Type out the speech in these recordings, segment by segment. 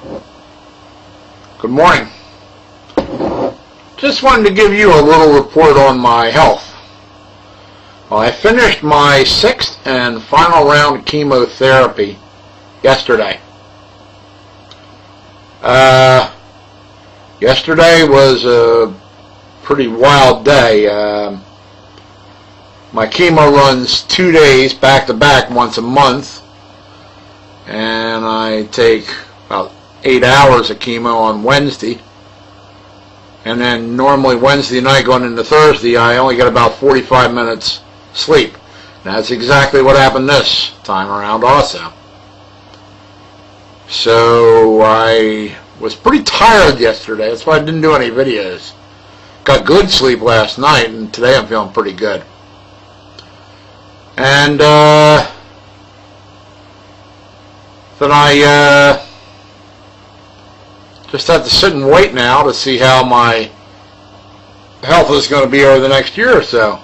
Good morning. Just wanted to give you a little report on my health. Well, I finished my 6th and final round of chemotherapy yesterday. Yesterday was a pretty wild day. My chemo runs 2 days back to back once a month, and I take about 8 hours of chemo on Wednesday, and then normally Wednesday night going into Thursday I only get about 45 minutes sleep. And that's exactly what happened this time around also. So I was pretty tired yesterday, that's why I didn't do any videos. Got good sleep last night, and today I'm feeling pretty good. And then I just have to sit and wait now to see how my health is going to be over the next year or so.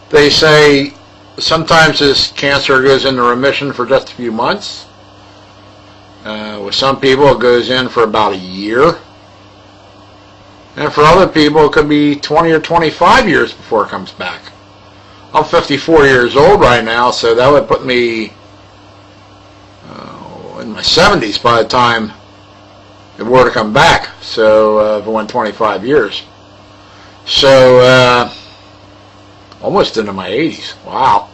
They say sometimes this cancer goes into remission for just a few months. With some people it goes in for about a year. And for other people it could be 20 or 25 years before it comes back. I'm 54 years old right now, so that would put me in my 70s by the time it were to come back. So if it went 25 years. So almost into my 80s. Wow.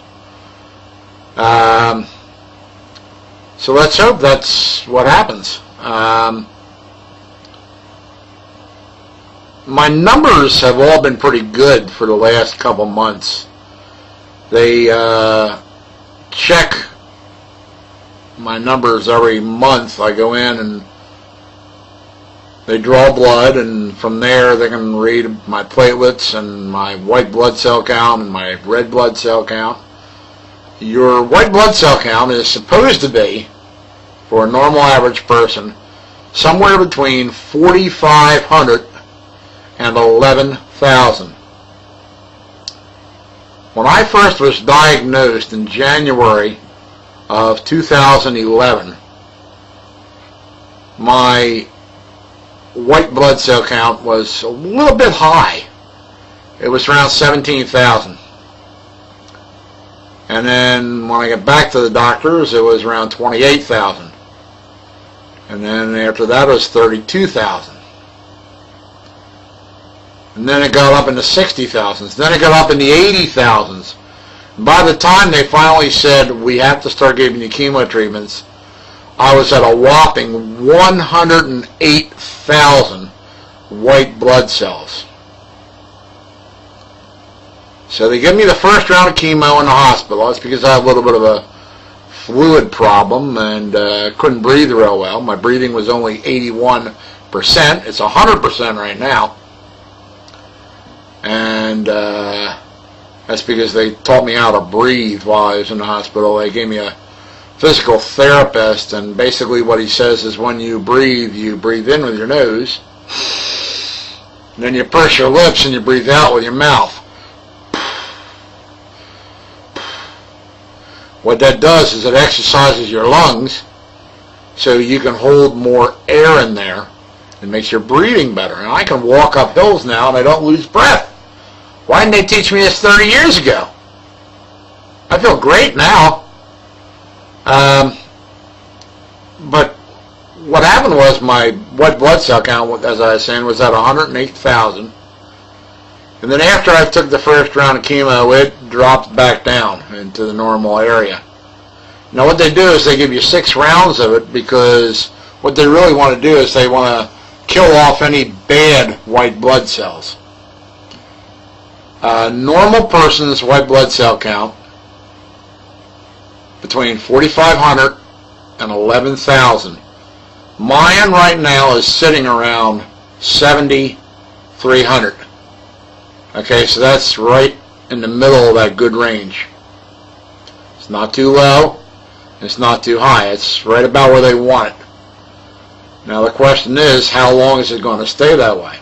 So let's hope that's what happens. My numbers have all been pretty good for the last couple months. They check my numbers every month. I go in and they draw blood, and from there they can read my platelets and my white blood cell count and my red blood cell count. Your white blood cell count is supposed to be, for a normal average person, somewhere between 4,500 and 11,000. When I first was diagnosed in January of 2011, my white blood cell count was a little bit high. It was around 17,000. And then when I got back to the doctors, it was around 28,000. And then after that it was 32,000. And then it got up into 60,000s. Then it got up in the 80,000s. By the time they finally said, we have to start giving you chemo treatments, I was at a whopping 108,000 white blood cells. So they give me the first round of chemo in the hospital. That's because I have a little bit of a fluid problem and couldn't breathe real well. My breathing was only 81%. It's 100% right now. And that's because they taught me how to breathe while I was in the hospital. They gave me a physical therapist, and basically what he says is when you breathe in with your nose, and then you purse your lips and you breathe out with your mouth. What that does is it exercises your lungs so you can hold more air in there. It makes your breathing better. And I can walk up hills now and I don't lose breath. Why didn't they teach me this 30 years ago? I feel great now. But what happened was my white blood cell count, as I was saying, was at 108,000. And then after I took the first round of chemo, it dropped back down into the normal area. Now what they do is they give you 6 rounds of it, because what they really want to do is they want to kill off any bad white blood cells. Normal person's white blood cell count between 4,500 and 11,000. Mine right now is sitting around 7,300. Okay, so that's right in the middle of that good range. It's not too low, it's not too high. It's right about where they want it. Now the question is, how long is it going to stay that way?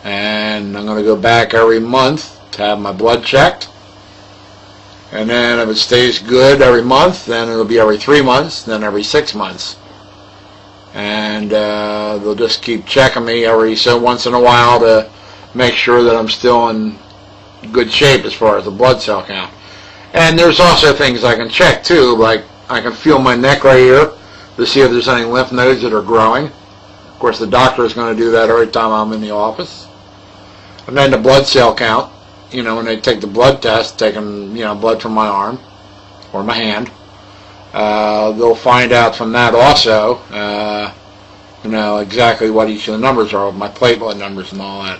And I'm going to go back every month to have my blood checked. And then if it stays good every month, then it'll be every 3 months, then every 6 months. And they'll just keep checking me every so once in a while to make sure that I'm still in good shape as far as the blood cell count. And there's also things I can check too, like I can feel my neck right here to see if there's any lymph nodes that are growing. Of course, the doctor is going to do that every time I'm in the office. And then the blood cell count. You know, when they take the blood test, taking, you know, blood from my arm or my hand, they'll find out from that also, you know, exactly what each of the numbers are, my platelet numbers and all that.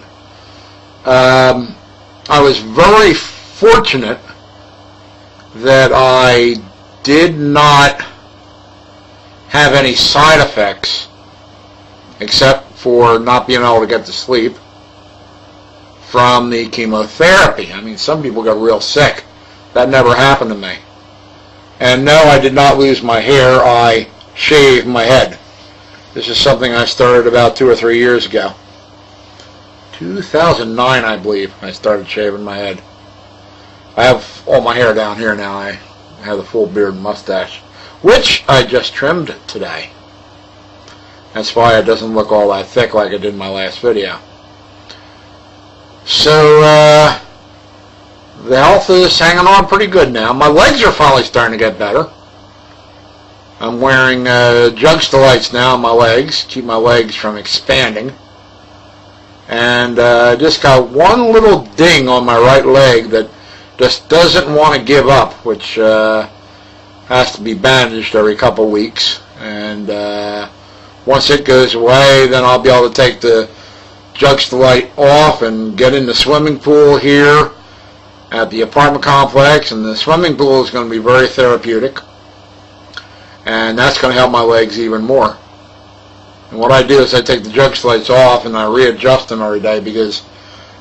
I was very fortunate that I did not have any side effects except for not being able to get to sleep from the chemotherapy. I mean, some people got real sick. That never happened to me. And no, I did not lose my hair. I shaved my head. This is something I started about 2 or 3 years ago. 2009, I believe, I started shaving my head. I have all my hair down here now. I have the full beard and mustache, which I just trimmed today. That's why it doesn't look all that thick like it did in my last video. So, the health is hanging on pretty good now. My legs are finally starting to get better. I'm wearing Juxtalites now on my legs, keep my legs from expanding. And I just got one little ding on my right leg that just doesn't want to give up, which has to be bandaged every couple weeks. And once it goes away, then I'll be able to take the Juxtalite off and get in the swimming pool here at the apartment complex, and the swimming pool is going to be very therapeutic, and that's going to help my legs even more. And what I do is I take the Juxtalites off and I readjust them every day, because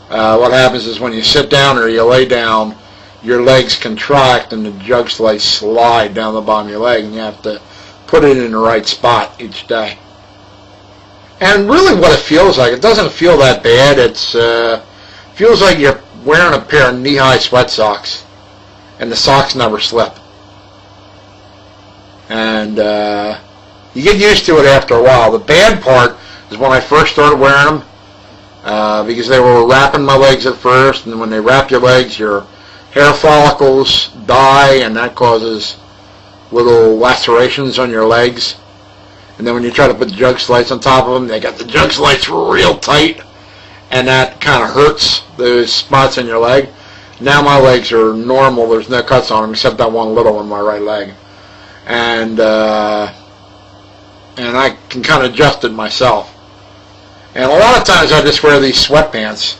what happens is when you sit down or you lay down, your legs contract and the Juxtalites slide down the bottom of your leg, and you have to put it in the right spot each day. And really what it feels like, it doesn't feel that bad. It feels like you're wearing a pair of knee-high sweat socks, and the socks never slip. And you get used to it after a while. The bad part is when I first started wearing them, because they were wrapping my legs at first, and when they wrap your legs, your hair follicles die, and that causes little lacerations on your legs. And then when you try to put the Juxtalites on top of them, they got the Juxtalites real tight, and that kind of hurts those spots in your leg. Now my legs are normal. There's no cuts on them except that one little on my right leg. And I can kind of adjust it myself. And a lot of times I just wear these sweatpants.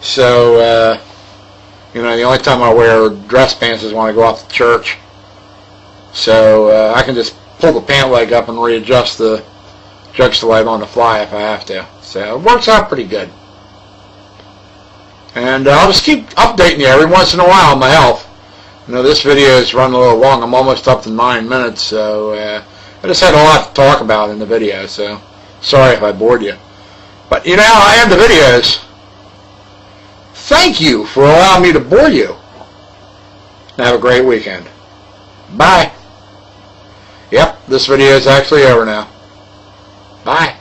So, you know, the only time I wear dress pants is when I go out to church. So I can just pull the pant leg up and readjust the Juxtalite on the fly if I have to. So it works out pretty good. And I'll just keep updating you every once in a while on my health. You know, this video is running a little long. I'm almost up to 9 minutes, so I just had a lot to talk about in the video, so sorry if I bored you. But you know how I end the videos. Thank you for allowing me to bore you. And have a great weekend. Bye. Yep, this video is actually over now. Bye.